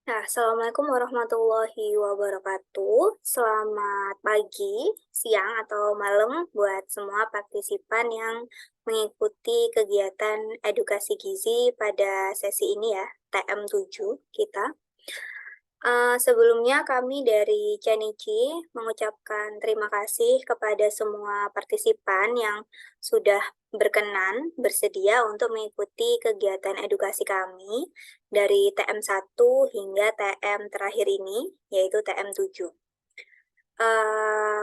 Nah, Assalamualaikum warahmatullahi wabarakatuh. Selamat pagi, siang, atau malam buat semua partisipan yang mengikuti kegiatan edukasi gizi pada sesi ini ya, TM7 kita. Sebelumnya kami dari Canici mengucapkan terima kasih kepada semua partisipan yang sudah berkenan, bersedia untuk mengikuti kegiatan edukasi kami dari TM1 hingga TM terakhir ini, yaitu TM7.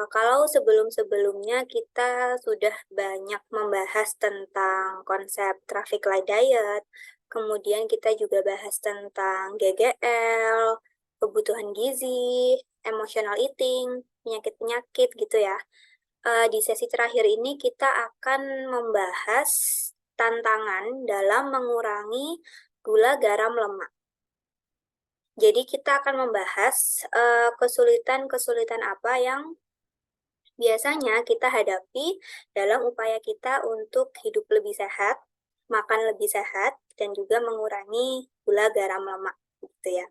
Kalau sebelum-sebelumnya kita sudah banyak membahas tentang konsep traffic light diet, kemudian kita juga bahas tentang GGL, kebutuhan gizi, emotional eating, penyakit-penyakit gitu ya. Di sesi terakhir ini kita akan membahas tantangan dalam mengurangi gula, garam, lemak. Jadi kita akan membahas kesulitan-kesulitan apa yang biasanya kita hadapi dalam upaya kita untuk hidup lebih sehat, makan lebih sehat, dan juga mengurangi gula, garam, lemak, gitu ya.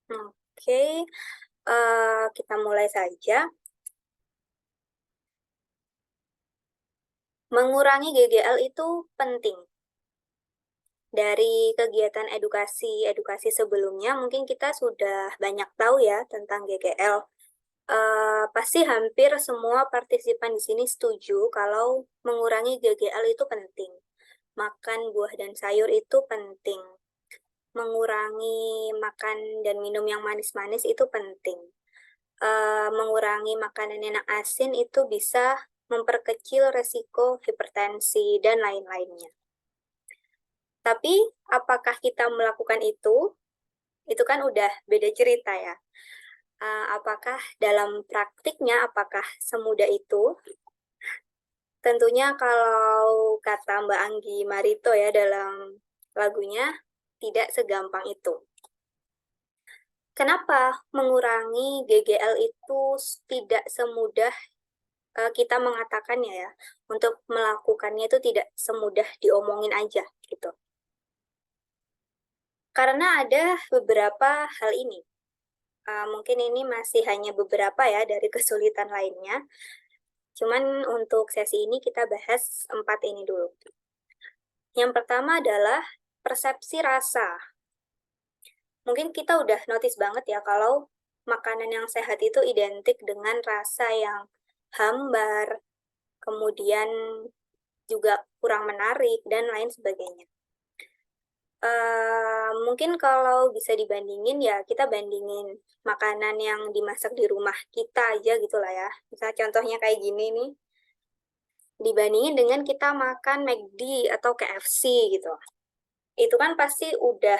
Oke, kita mulai saja. Mengurangi GGL itu penting. Dari kegiatan edukasi sebelumnya, mungkin kita sudah banyak tahu ya tentang GGL. Pasti hampir semua partisipan di sini setuju kalau mengurangi GGL itu penting. Makan buah dan sayur itu penting. Mengurangi makan dan minum yang manis-manis itu penting. Mengurangi makanan yang asin itu bisa memperkecil resiko hipertensi dan lain-lainnya. Tapi apakah kita melakukan itu? Itu kan udah beda cerita ya. Apakah dalam praktiknya, apakah semudah itu? Tentunya kalau kata Mbak Anggi Marito ya dalam lagunya, tidak segampang itu. Kenapa mengurangi GGL itu tidak semudah kita mengatakannya ya? Untuk melakukannya itu tidak semudah diomongin aja gitu. Karena ada beberapa hal ini. Mungkin ini masih hanya beberapa ya dari kesulitan lainnya. Cuman untuk sesi ini kita bahas 4 ini dulu. Yang pertama adalah persepsi rasa. Mungkin kita udah notice banget ya kalau makanan yang sehat itu identik dengan rasa yang hambar, kemudian juga kurang menarik, dan lain sebagainya. Mungkin kalau bisa dibandingin ya kita bandingin makanan yang dimasak di rumah kita aja gitu lah ya. Misalnya contohnya kayak gini nih, dibandingin dengan kita makan McD atau KFC gitu. Itu kan pasti udah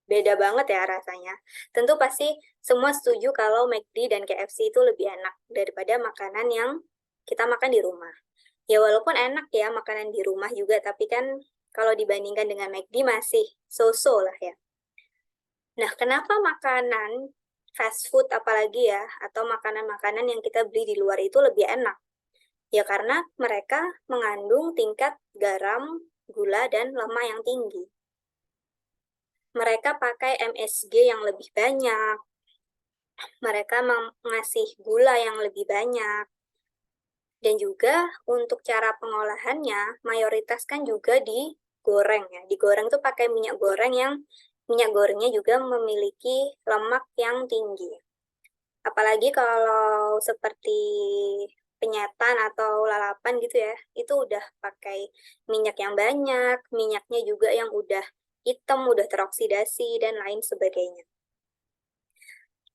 beda banget ya rasanya. Tentu pasti semua setuju kalau McD dan KFC itu lebih enak daripada makanan yang kita makan di rumah. Ya walaupun enak ya makanan di rumah juga, tapi kan kalau dibandingkan dengan McD masih so-so lah ya. Nah, kenapa makanan fast food apalagi ya, atau makanan-makanan yang kita beli di luar itu lebih enak? Ya karena mereka mengandung tingkat garam, gula, dan lemak yang tinggi. Mereka pakai MSG yang lebih banyak, mereka mengasih gula yang lebih banyak, dan juga untuk cara pengolahannya, mayoritas kan juga digoreng ya. Digoreng tuh pakai minyak goreng yang minyak gorengnya juga memiliki lemak yang tinggi. Apalagi kalau seperti penyetan atau lalapan gitu ya, itu udah pakai minyak yang banyak, minyaknya juga yang udah hitam, udah teroksidasi, dan lain sebagainya.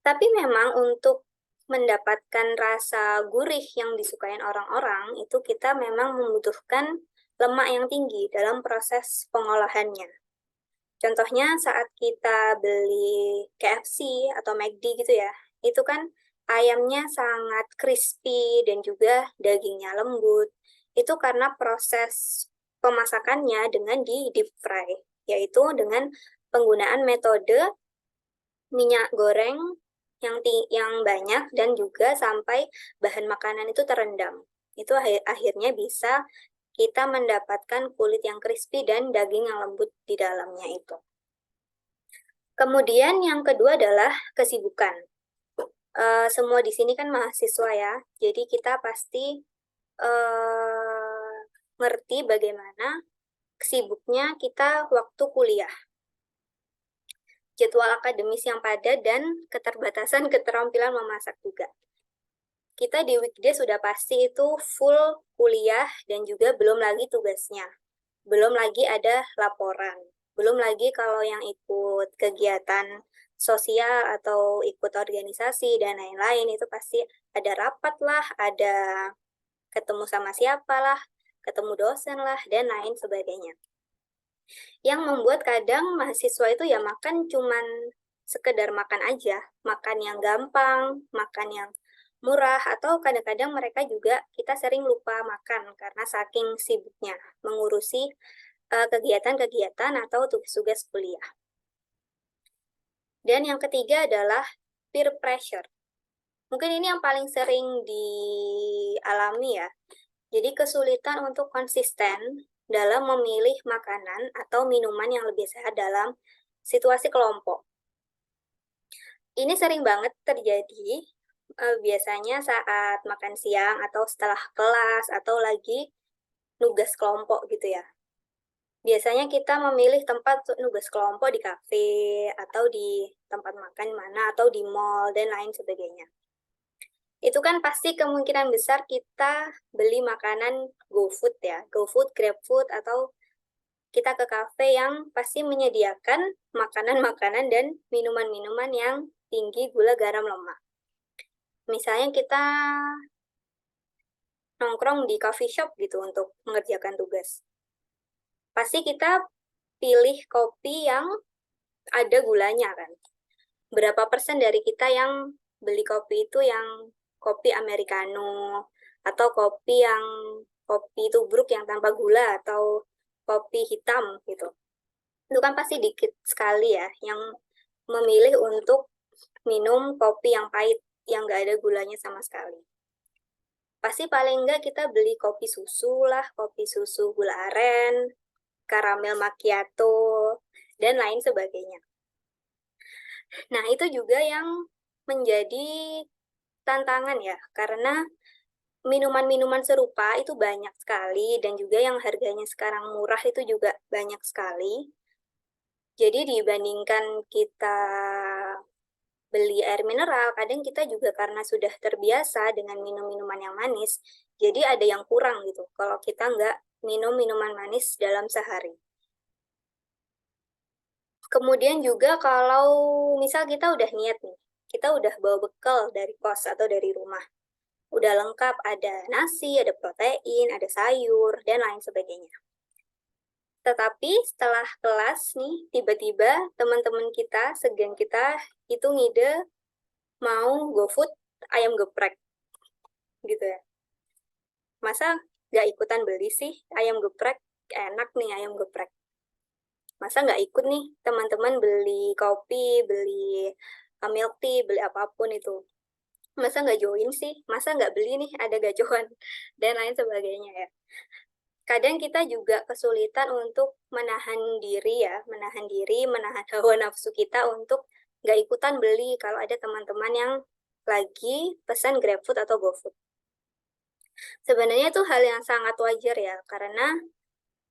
Tapi memang untuk mendapatkan rasa gurih yang disukai orang-orang, itu kita memang membutuhkan lemak yang tinggi dalam proses pengolahannya. Contohnya saat kita beli KFC atau McD gitu ya, itu kan ayamnya sangat crispy dan juga dagingnya lembut. Itu karena proses pemasakannya dengan di deep fry, yaitu dengan penggunaan metode minyak goreng yang banyak dan juga sampai bahan makanan itu terendam. Itu akhirnya bisa kita mendapatkan kulit yang crispy dan daging yang lembut di dalamnya itu. Kemudian yang kedua adalah kesibukan. Semua di sini kan mahasiswa ya, jadi kita pasti ngerti bagaimana sibuknya kita waktu kuliah. Jadwal akademis yang padat dan keterbatasan keterampilan memasak juga. Kita di weekday sudah pasti itu full kuliah dan juga belum lagi tugasnya. Belum lagi ada laporan. Belum lagi kalau yang ikut kegiatan sosial atau ikut organisasi dan lain-lain itu pasti ada rapat lah, ada ketemu sama siapa lah, ketemu dosen lah, dan lain sebagainya. Yang membuat kadang mahasiswa itu ya makan cuman sekedar makan aja, makan yang gampang, makan yang murah, atau kadang-kadang mereka juga kita sering lupa makan karena saking sibuknya mengurusi kegiatan-kegiatan atau tugas-tugas kuliah. Dan yang ketiga adalah peer pressure. Mungkin ini yang paling sering dialami ya. Jadi kesulitan untuk konsisten dalam memilih makanan atau minuman yang lebih sehat dalam situasi kelompok. Ini sering banget terjadi biasanya saat makan siang atau setelah kelas atau lagi nugas kelompok gitu ya. Biasanya kita memilih tempat nugas kelompok di kafe atau di tempat makan mana atau di mall dan lain sebagainya. Itu kan pasti kemungkinan besar kita beli makanan GoFood ya, GoFood, GrabFood, atau kita ke kafe yang pasti menyediakan makanan-makanan dan minuman-minuman yang tinggi gula, garam, lemak. Misalnya kita nongkrong di coffee shop gitu untuk mengerjakan tugas. Pasti kita pilih kopi yang ada gulanya kan. Berapa persen dari kita yang beli kopi itu yang kopi americano atau kopi tubruk yang tanpa gula atau kopi hitam gitu. Itu kan pasti dikit sekali ya yang memilih untuk minum kopi yang pahit yang nggak ada gulanya sama sekali. Pasti paling nggak kita beli kopi susu lah, kopi susu gula aren, karamel macchiato, dan lain sebagainya. Nah, itu juga yang menjadi tantangan ya, karena minuman-minuman serupa itu banyak sekali, dan juga yang harganya sekarang murah itu juga banyak sekali. Jadi dibandingkan kita beli air mineral, kadang kita juga karena sudah terbiasa dengan minum minuman yang manis, jadi ada yang kurang gitu kalau kita nggak minum minuman manis dalam sehari. Kemudian juga kalau misal kita udah niat nih, kita udah bawa bekal dari kos atau dari rumah. Udah lengkap, ada nasi, ada protein, ada sayur, dan lain sebagainya. Tetapi setelah kelas nih, tiba-tiba teman-teman kita, segan kita, itu ngide mau GoFood ayam geprek, gitu ya. Masa nggak ikutan beli sih ayam geprek? Enak nih ayam geprek. Masa nggak ikut nih teman-teman beli kopi, beli milk tea, beli apapun itu. Masa nggak join sih? Masa nggak beli nih ada gajohan? Dan lain sebagainya ya. Kadang kita juga kesulitan untuk menahan diri ya, menahan hawa nafsu kita untuk nggak ikutan beli kalau ada teman-teman yang lagi pesan GrabFood atau GoFood. Sebenarnya itu hal yang sangat wajar ya, karena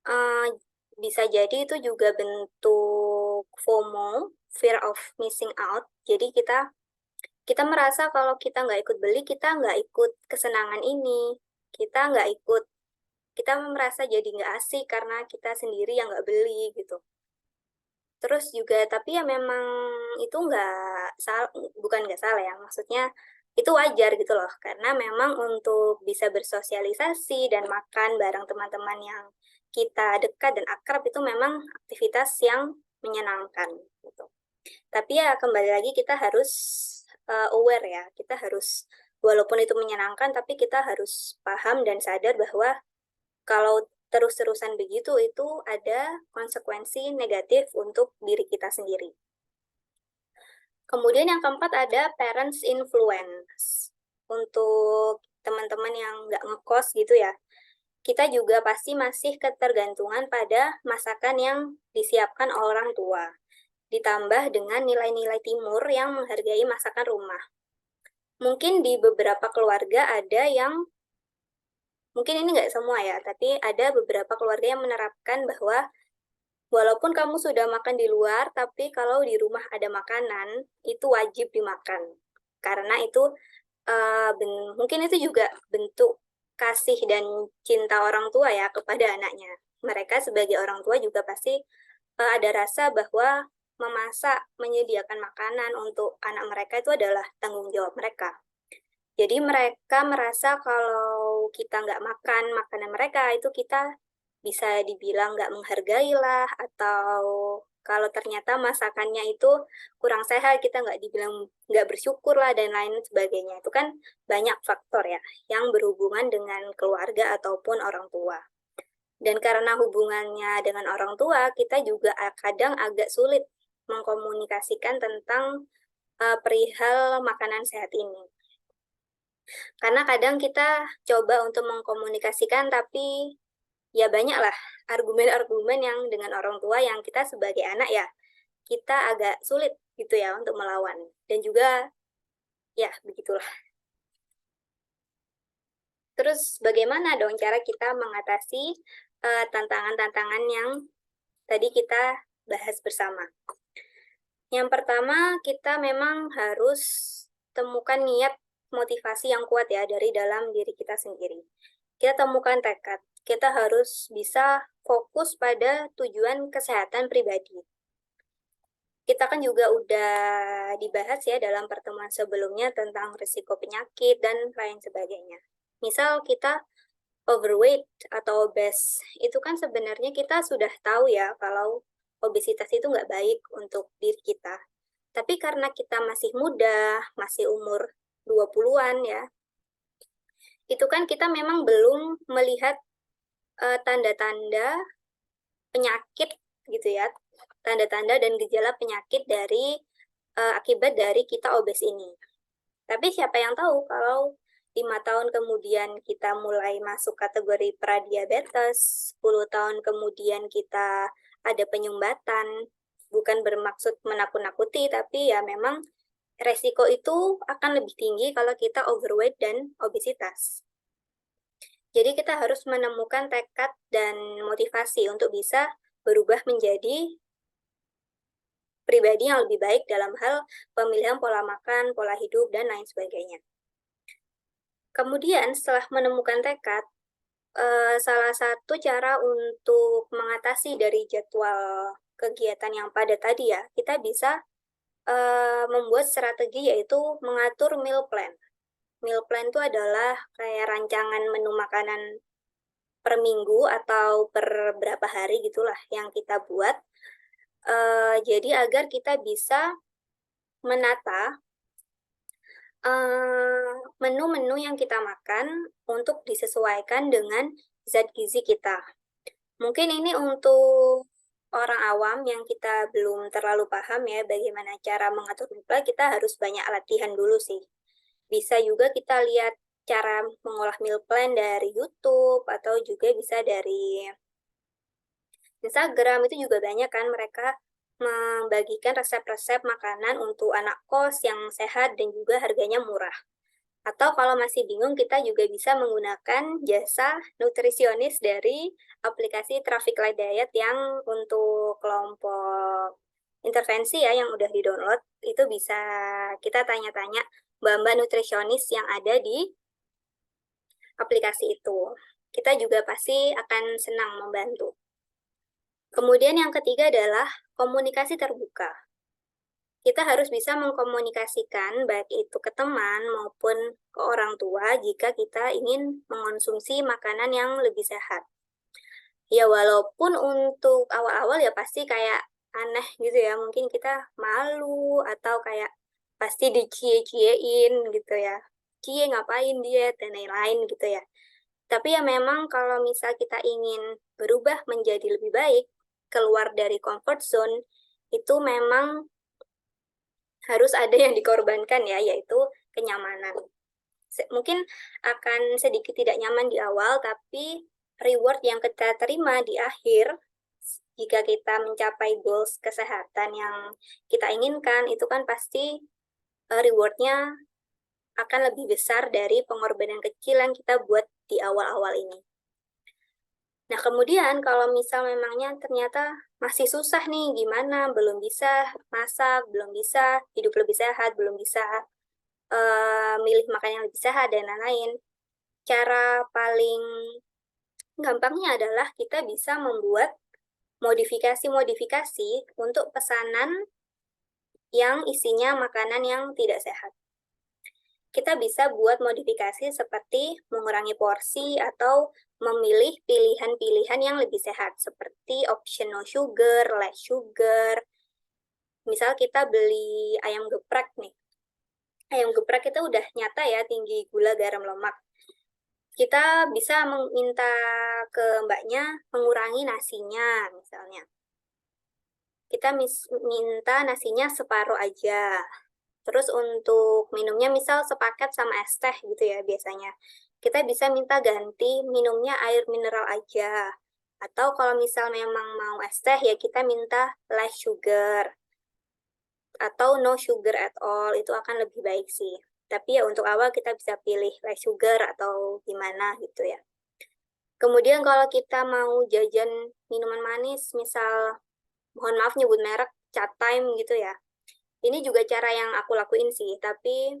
uh, bisa jadi itu juga bentuk FOMO, fear of missing out. Jadi kita merasa kalau kita nggak ikut beli, kita nggak ikut kesenangan ini. Kita merasa jadi nggak asik karena kita sendiri yang nggak beli gitu. Terus juga, tapi ya memang itu nggak salah, bukan nggak salah ya, maksudnya itu wajar gitu loh, karena memang untuk bisa bersosialisasi dan makan bareng teman-teman yang kita dekat dan akrab itu memang aktivitas yang menyenangkan gitu. Tapi ya kembali lagi kita harus aware ya, kita harus walaupun itu menyenangkan, tapi kita harus paham dan sadar bahwa kalau terus-terusan begitu itu ada konsekuensi negatif untuk diri kita sendiri. Kemudian yang keempat ada parents influence. Untuk teman-teman yang nggak ngekos gitu ya, kita juga pasti masih ketergantungan pada masakan yang disiapkan orang tua. ditambah dengan nilai-nilai timur yang menghargai masakan rumah. Mungkin di beberapa keluarga ada yang, mungkin ini nggak semua ya, tapi ada beberapa keluarga yang menerapkan bahwa walaupun kamu sudah makan di luar, tapi kalau di rumah ada makanan, itu wajib dimakan. Karena itu mungkin itu juga bentuk kasih dan cinta orang tua ya kepada anaknya. Mereka sebagai orang tua juga pasti ada rasa bahwa memasak, menyediakan makanan untuk anak mereka itu adalah tanggung jawab mereka. Jadi mereka merasa kalau kita nggak makan makanan mereka, itu kita bisa dibilang nggak menghargai lah, atau kalau ternyata masakannya itu kurang sehat, kita nggak dibilang nggak bersyukur lah, dan lain sebagainya. Itu kan banyak faktor ya, yang berhubungan dengan keluarga ataupun orang tua. Dan karena hubungannya dengan orang tua, kita juga kadang agak sulit mengkomunikasikan tentang perihal makanan sehat ini. Karena kadang kita coba untuk mengkomunikasikan, tapi ya banyaklah argumen-argumen yang dengan orang tua yang kita sebagai anak ya, kita agak sulit gitu ya untuk melawan. Dan juga ya begitulah. Terus bagaimana dong cara kita mengatasi tantangan-tantangan yang tadi kita bahas bersama? Yang pertama, kita memang harus temukan niat motivasi yang kuat ya dari dalam diri kita sendiri. Kita temukan tekad. Kita harus bisa fokus pada tujuan kesehatan pribadi. Kita kan juga udah dibahas ya dalam pertemuan sebelumnya tentang risiko penyakit dan lain sebagainya. Misal kita overweight atau obes, itu kan sebenarnya kita sudah tahu ya kalau obesitas itu nggak baik untuk diri kita. Tapi karena kita masih muda, masih umur 20-an ya, itu kan kita memang belum melihat tanda-tanda penyakit gitu ya, tanda-tanda dan gejala penyakit dari akibat dari kita obes ini. Tapi siapa yang tahu kalau 5 tahun kemudian kita mulai masuk kategori pradiabetes, 10 tahun kemudian kita ada penyumbatan, bukan bermaksud menakut-nakuti, tapi ya memang resiko itu akan lebih tinggi kalau kita overweight dan obesitas. Jadi kita harus menemukan tekad dan motivasi untuk bisa berubah menjadi pribadi yang lebih baik dalam hal pemilihan pola makan, pola hidup, dan lain sebagainya. Kemudian setelah menemukan tekad, salah satu cara untuk mengatasi dari jadwal kegiatan yang padat tadi ya, kita bisa membuat strategi yaitu mengatur meal plan. Meal plan itu adalah kayak rancangan menu makanan per minggu atau per berapa hari gitulah yang kita buat. Jadi agar kita bisa menata menu-menu yang kita makan untuk disesuaikan dengan zat gizi kita. Mungkin ini untuk orang awam yang kita belum terlalu paham ya bagaimana cara mengatur meal plan, kita harus banyak latihan dulu sih. Bisa juga kita lihat cara mengolah meal plan dari YouTube atau juga bisa dari Instagram. Itu juga banyak kan mereka membagikan resep-resep makanan untuk anak kos yang sehat dan juga harganya murah. Atau kalau masih bingung, kita juga bisa menggunakan jasa nutrisionis dari aplikasi Traffic Light Diet yang untuk kelompok intervensi ya yang udah di-download. Itu bisa kita tanya-tanya mbak-mbak nutrisionis yang ada di aplikasi itu. Kita juga pasti akan senang membantu. Kemudian yang ketiga adalah komunikasi terbuka. Kita harus bisa mengkomunikasikan baik itu ke teman maupun ke orang tua jika kita ingin mengonsumsi makanan yang lebih sehat. Ya walaupun untuk awal-awal ya pasti kayak aneh gitu ya, mungkin kita malu atau kayak pasti dicie-ciein gitu ya. Cie ngapain diet dan lain-lain gitu ya. Tapi ya memang kalau misal kita ingin berubah menjadi lebih baik, keluar dari comfort zone, itu memang harus ada yang dikorbankan ya, yaitu kenyamanan. Mungkin akan sedikit tidak nyaman di awal, tapi reward yang kita terima di akhir jika kita mencapai goals kesehatan yang kita inginkan, itu kan pasti reward-nya akan lebih besar dari pengorbanan kecil yang kita buat di awal-awal ini. Nah, kemudian kalau misal memangnya ternyata masih susah nih, gimana? Belum bisa masak, belum bisa hidup lebih sehat, belum bisa milih makan yang lebih sehat, dan lain-lain. Cara paling gampangnya adalah kita bisa membuat modifikasi-modifikasi untuk pesanan yang isinya makanan yang tidak sehat. Kita bisa buat modifikasi seperti mengurangi porsi atau memilih pilihan-pilihan yang lebih sehat, seperti option no sugar, less sugar. Misal kita beli ayam geprek nih. Ayam geprek itu udah nyata ya tinggi gula, garam, lemak. Kita bisa meminta ke mbaknya mengurangi nasinya misalnya. Kita minta nasinya separuh aja. Terus untuk minumnya misal sepaket sama es teh gitu ya biasanya. Kita bisa minta ganti minumnya air mineral aja. Atau kalau misal memang mau es teh ya kita minta less sugar. Atau no sugar at all, itu akan lebih baik sih. Tapi ya untuk awal kita bisa pilih less sugar atau gimana gitu ya. Kemudian kalau kita mau jajan minuman manis, misal mohon maaf nyebut merek, Chatime gitu ya. Ini juga cara yang aku lakuin sih, tapi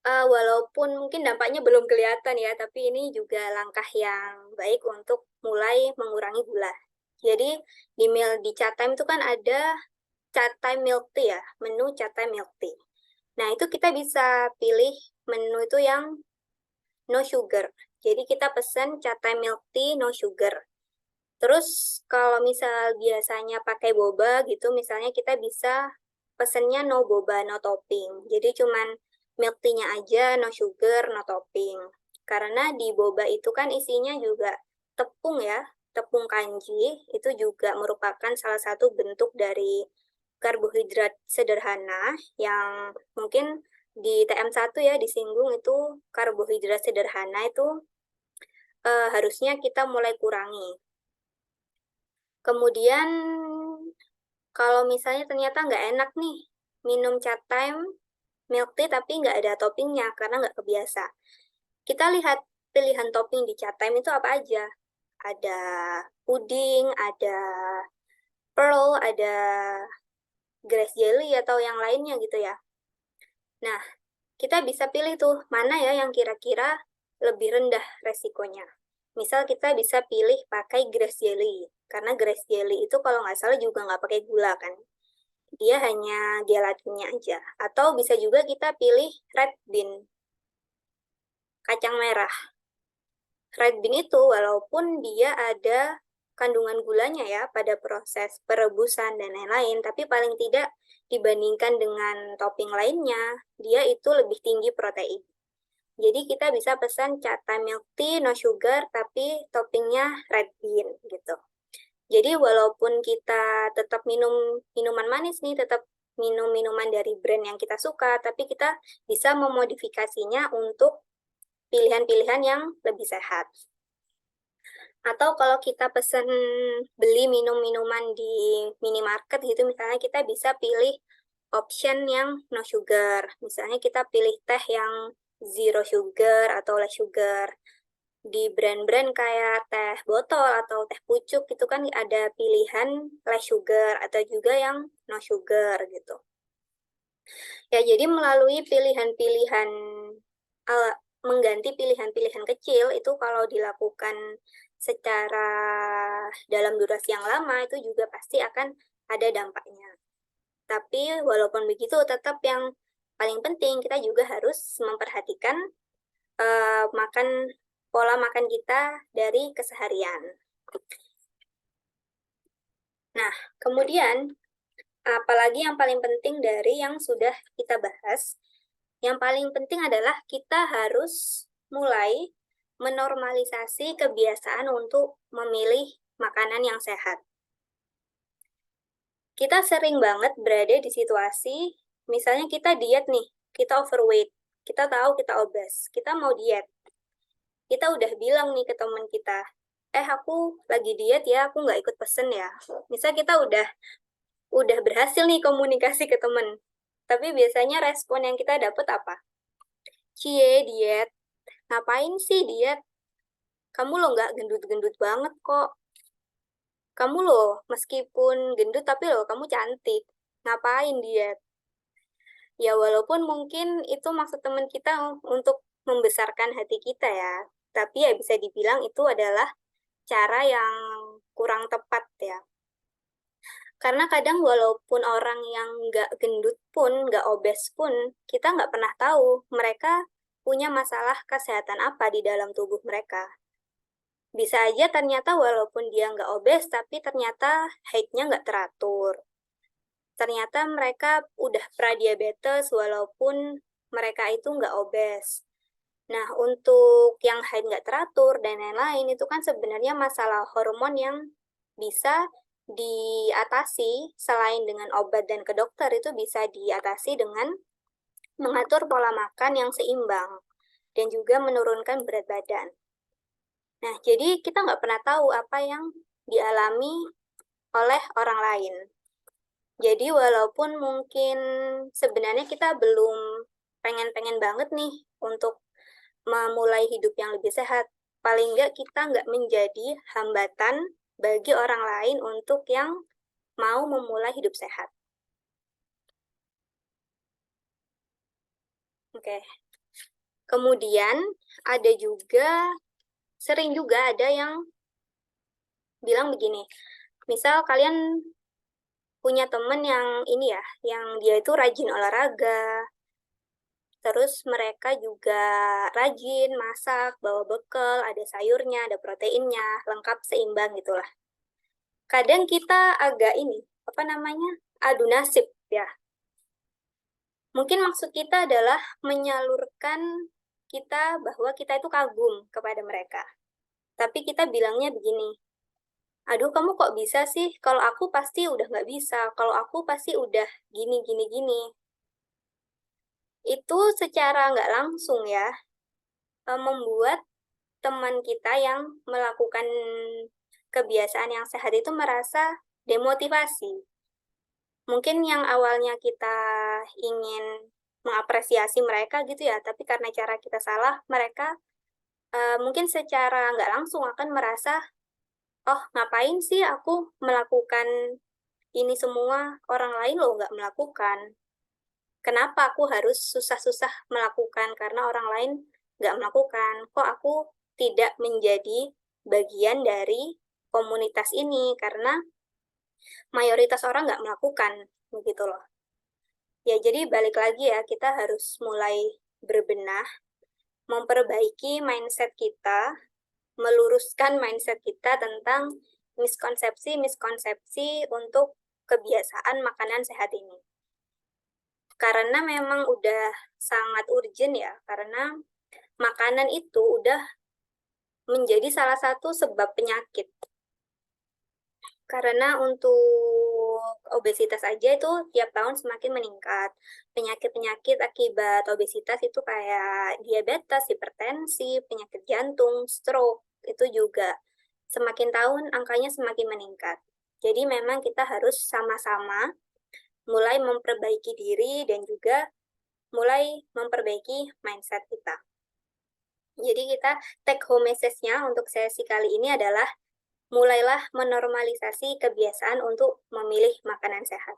walaupun mungkin dampaknya belum kelihatan ya, tapi ini juga langkah yang baik untuk mulai mengurangi gula. Jadi di Chatime itu kan ada Chatime Milk Tea ya, menu Chatime Milk Tea. Nah, itu kita bisa pilih menu itu yang no sugar. Jadi kita pesen Chatime Milk Tea no sugar. Terus kalau misal biasanya pakai boba gitu, misalnya kita bisa pesennya no boba, no topping. Jadi cuman milk tea-nya aja, no sugar, no topping. Karena di boba itu kan isinya juga tepung ya, tepung kanji, itu juga merupakan salah satu bentuk dari karbohidrat sederhana yang mungkin di TM1 ya disinggung itu karbohidrat sederhana itu harusnya kita mulai kurangi. Kemudian, kalau misalnya ternyata nggak enak nih, minum Chatime milk tea tapi nggak ada toppingnya karena nggak kebiasa. Kita lihat pilihan topping di Chatime itu apa aja. Ada puding, ada pearl, ada grass jelly atau yang lainnya gitu ya. Nah, kita bisa pilih tuh mana ya yang kira-kira lebih rendah resikonya. Misal kita bisa pilih pakai grass jelly, karena grass jelly itu kalau nggak salah juga nggak pakai gula kan. Dia hanya gelatinnya aja. Atau bisa juga kita pilih red bean, kacang merah. Red bean itu walaupun dia ada kandungan gulanya ya pada proses perebusan dan lain-lain, tapi paling tidak dibandingkan dengan topping lainnya, dia itu lebih tinggi protein. Jadi kita bisa pesan Chatime Milk Tea no sugar tapi toppingnya red bean gitu. Jadi walaupun kita tetap minum minuman manis nih, tetap minum minuman dari brand yang kita suka, tapi kita bisa memodifikasinya untuk pilihan-pilihan yang lebih sehat. Atau kalau kita pesen beli minum-minuman di minimarket gitu, misalnya kita bisa pilih option yang no sugar. Misalnya kita pilih teh yang zero sugar atau less sugar. Di brand-brand kayak teh botol atau teh pucuk itu kan ada pilihan less sugar atau juga yang no sugar gitu. Ya, jadi melalui pilihan-pilihan mengganti pilihan-pilihan kecil itu kalau dilakukan secara dalam durasi yang lama itu juga pasti akan ada dampaknya. Tapi walaupun begitu tetap yang paling penting kita juga harus memperhatikan pola makan kita dari keseharian. Nah, kemudian apalagi yang paling penting dari yang sudah kita bahas, yang paling penting adalah kita harus mulai menormalisasi kebiasaan untuk memilih makanan yang sehat. Kita sering banget berada di situasi, misalnya kita diet nih, kita overweight, kita tahu kita obes, kita mau diet. Kita udah bilang nih ke teman kita, aku lagi diet ya, aku nggak ikut pesen ya. Misal kita udah berhasil nih komunikasi ke temen, tapi biasanya respon yang kita dapat apa? Cie, diet. Ngapain sih diet? Kamu lo nggak gendut-gendut banget kok. Kamu loh, meskipun gendut tapi loh kamu cantik. Ngapain diet? Ya walaupun mungkin itu maksud teman kita untuk membesarkan hati kita ya. Tapi ya bisa dibilang itu adalah cara yang kurang tepat ya. Karena kadang walaupun orang yang nggak gendut pun, nggak obes pun, kita nggak pernah tahu mereka punya masalah kesehatan apa di dalam tubuh mereka. Bisa aja ternyata walaupun dia nggak obes, tapi ternyata height-nya nggak teratur. Ternyata mereka udah pradiabetes walaupun mereka itu nggak obes. Nah, untuk yang haid nggak teratur dan lain-lain, itu kan sebenarnya masalah hormon yang bisa diatasi selain dengan obat dan ke dokter, itu bisa diatasi dengan mengatur pola makan yang seimbang dan juga menurunkan berat badan. Nah, jadi kita nggak pernah tahu apa yang dialami oleh orang lain. Jadi walaupun mungkin sebenarnya kita belum pengen-pengen banget nih untuk memulai hidup yang lebih sehat, paling nggak kita nggak menjadi hambatan bagi orang lain untuk yang mau memulai hidup sehat. Oke. Kemudian ada juga, sering juga ada yang bilang begini, misal kalian punya temen yang ini ya, yang dia itu rajin olahraga, terus mereka juga rajin masak, bawa bekal, ada sayurnya, ada proteinnya, lengkap seimbang gitulah. Kadang kita agak ini, apa namanya, adu nasib ya. Mungkin maksud kita adalah menyalurkan kita bahwa kita itu kagum kepada mereka. Tapi kita bilangnya begini, aduh kamu kok bisa sih, kalau aku pasti udah nggak bisa, kalau aku pasti udah gini, gini, gini. Itu secara nggak langsung ya, membuat teman kita yang melakukan kebiasaan yang sehat itu merasa demotivasi. Mungkin yang awalnya kita ingin mengapresiasi mereka gitu ya, tapi karena cara kita salah, mereka mungkin secara nggak langsung akan merasa, oh ngapain sih aku melakukan ini semua, orang lain loh nggak melakukan. Kenapa aku harus susah-susah melakukan karena orang lain nggak melakukan? Kok aku tidak menjadi bagian dari komunitas ini karena mayoritas orang nggak melakukan, begitu loh. Ya, jadi balik lagi ya, kita harus mulai berbenah, memperbaiki mindset kita, meluruskan mindset kita tentang miskonsepsi-miskonsepsi untuk kebiasaan makanan sehat ini. Karena memang udah sangat urgent ya, karena makanan itu udah menjadi salah satu sebab penyakit. Karena untuk obesitas aja itu tiap tahun semakin meningkat. Penyakit-penyakit akibat obesitas itu kayak diabetes, hipertensi, penyakit jantung, stroke, itu juga semakin tahun angkanya semakin meningkat. Jadi memang kita harus sama-sama mulai memperbaiki diri dan juga mulai memperbaiki mindset kita. Jadi kita take home message-nya untuk sesi kali ini adalah mulailah menormalisasi kebiasaan untuk memilih makanan sehat.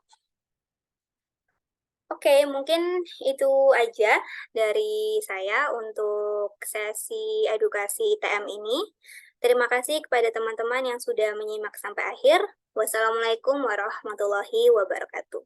Oke, mungkin itu aja dari saya untuk sesi edukasi TM ini. Terima kasih kepada teman-teman yang sudah menyimak sampai akhir. Wassalamualaikum warahmatullahi wabarakatuh.